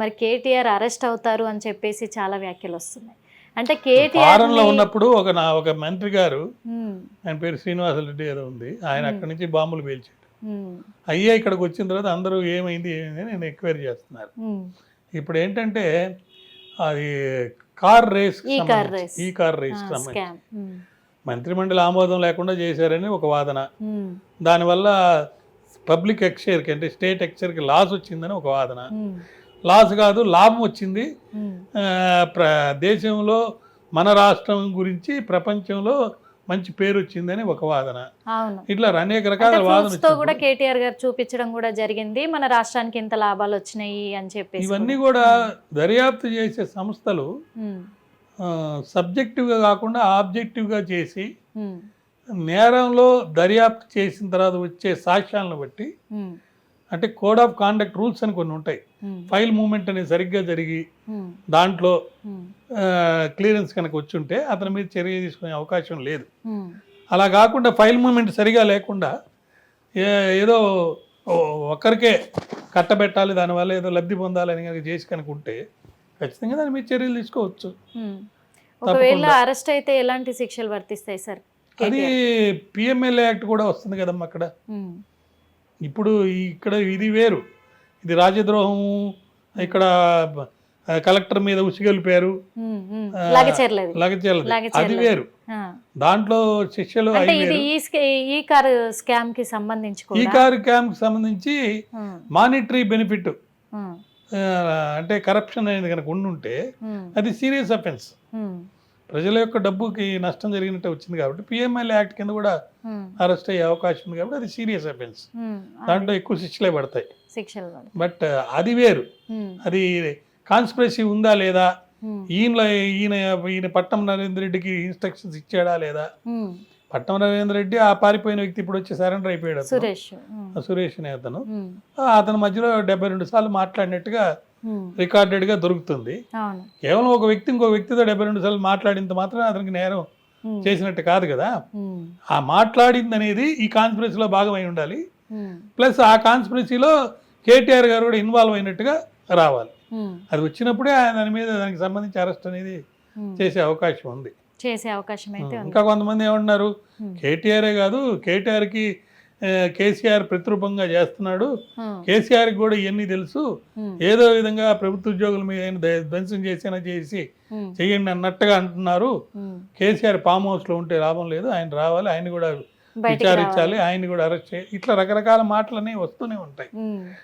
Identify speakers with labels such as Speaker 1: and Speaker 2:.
Speaker 1: మరి కేటీఆర్ అరెస్ట్ అవుతారు అని చెప్పేసి చాలా వ్యాఖ్యలు వస్తున్నాయి. అంటే కేటీఆర్
Speaker 2: ఫారెన్లో ఉన్నప్పుడు ఒక మంత్రి గారు, ఆయన పేరు శ్రీనివాసరెడ్డి ఏదో ఉంది, ఆయన అక్కడి నుంచి బాంబులు పేల్చాడు. అయ్యే ఇక్కడికి వచ్చిన తర్వాత అందరూ ఏమైంది అని నేను ఎంక్వైరీ చేస్తున్నారు. ఇప్పుడు ఏంటంటే అది కార్ రేస్, ఈ కార్ రేస్ సంబంధించి మంత్రిమండలి ఆమోదం లేకుండా చేశారని ఒక వాదన, దానివల్ల పబ్లిక్ ఎక్స్చేర్కి అంటే స్టేట్ ఎక్స్చేర్కి లాస్ వచ్చిందని ఒక వాదన. లాస్ కాదు, లాభం వచ్చింది. దేశంలో మన రాష్ట్రం గురించి ప్రపంచంలో మంచి పేరు వచ్చిందని ఒక వాదన. ఇట్లా అనేక రకాల వాదనలు
Speaker 1: కూడా కేటీఆర్ గారు చూపించడం కూడా జరిగింది, మన రాష్ట్రానికి ఇంత లాభాలు వచ్చినాయి అని చెప్పి.
Speaker 2: ఇవన్నీ కూడా దర్యాప్తు చేసే సంస్థలు సబ్జెక్టివ్గా కాకుండా ఆబ్జెక్టివ్గా చేసి నేరంలో దర్యాప్తు చేసిన తర్వాత వచ్చే సాక్ష్యాలను బట్టి, అంటే కోడ్ ఆఫ్ కాండక్ట్ రూల్స్ అని కొన్ని ఉంటాయి, ఫైల్ మూవ్మెంట్ అనేది సరిగ్గా జరిగి దాంట్లో క్లియరెన్స్ కనుక వచ్చుంటే అతని మీద చర్య తీసుకునే అవకాశం లేదు. అలా కాకుండా ఫైల్ మూవ్మెంట్ సరిగా లేకుండా ఏదో ఒక్కరికే కట్టబెట్టాలి, దానివల్ల ఏదో లబ్ధి పొందాలని కనుక చేసి కనుక ఉంటే ఖచ్చితంగా దాని మీద చర్యలు తీసుకోవచ్చు.
Speaker 1: ఒకవేళ అరెస్ట్ అయితే ఎలాంటి శిక్షలు వర్తిస్తాయి సార్?
Speaker 2: అది పిఎంఎల్ఏ యాక్ట్ కూడా వస్తుంది కదమ్మా అక్కడ. ఇప్పుడు ఇక్కడ ఇది వేరు, ఇది రాజద్రోహము, ఇక్కడ కలెక్టర్ మీద ఉసిగొల్పారు, లగచేరలేదు, అది వేరు. దాంట్లో శిక్షలు
Speaker 1: ఈ కార్ స్కామ్ కి సంబంధించి
Speaker 2: మానిటరీ బెనిఫిట్ అంటే కరప్షన్ అనేది కనుక ఉండుంటే అది సీరియస్ అఫెన్స్, ప్రజల యొక్క డబ్బుకి నష్టం జరిగినట్టు వచ్చింది కాబట్టి పిఎంఎల్ఏ యాక్ట్ కింద కూడా అరెస్ట్ అయ్యే అవకాశం ఉంది కాబట్టి అది సీరియస్ అఫెన్స్, దాంట్లో ఎక్కువ శిక్షలే పడతాయి. బట్ అది వేరు, అది కాన్స్పిరసీ ఉందా లేదా, ఈయన పట్నం నరేంద్ర రెడ్డికి ఇన్స్ట్రక్షన్స్ ఇచ్చాడా లేదా. పట్నం నరేంద్ర రెడ్డి ఆ పారిపోయిన వ్యక్తి ఇప్పుడు వచ్చి సరెండర్ అయిపోయాడు, సురేష్ అనే అతను మధ్యలో 72 సార్లు మాట్లాడినట్టుగా రికార్డెడ్ గా దొరుకుతుంది. కేవలం ఒక వ్యక్తి ఇంకొక వ్యక్తితో 72 సార్లు మాట్లాడినంత మాత్రం అతనికి నేరం చేసినట్టు కాదు కదా. ఆ మాట్లాడింది అనేది ఈ కాన్స్పిరసీలో భాగమై ఉండాలి, ప్లస్ ఆ కాన్స్పిరసీలో కేటీఆర్ గారు కూడా ఇన్వాల్వ్ అయినట్టుగా రావాలి. అది వచ్చినప్పుడే దాని మీద దానికి సంబంధించి అరెస్ట్ అనేది చేసే అవకాశం ఉంది. ఇంకా కొంతమంది ఏమన్నారు, కేటీఆరే కాదు, కేటీఆర్కి కేసీఆర్ ప్రతిరూపంగా చేస్తున్నాడు, కేసీఆర్కి కూడా ఇవన్నీ తెలుసు, ఏదో విధంగా ప్రభుత్వ ఉద్యోగుల మీద ధ్వంసం చేసి చెయ్యండి అన్నట్టుగా అంటున్నారు. కేసీఆర్ ఫామ్ హౌస్ లో ఉంటే లాభం లేదు, ఆయన రావాలి, ఆయన కూడా విచారించాలి, ఆయన కూడా అరెస్ట్ చేయాలి, ఇట్లా రకరకాల మాటలనే వస్తూనే ఉంటాయి.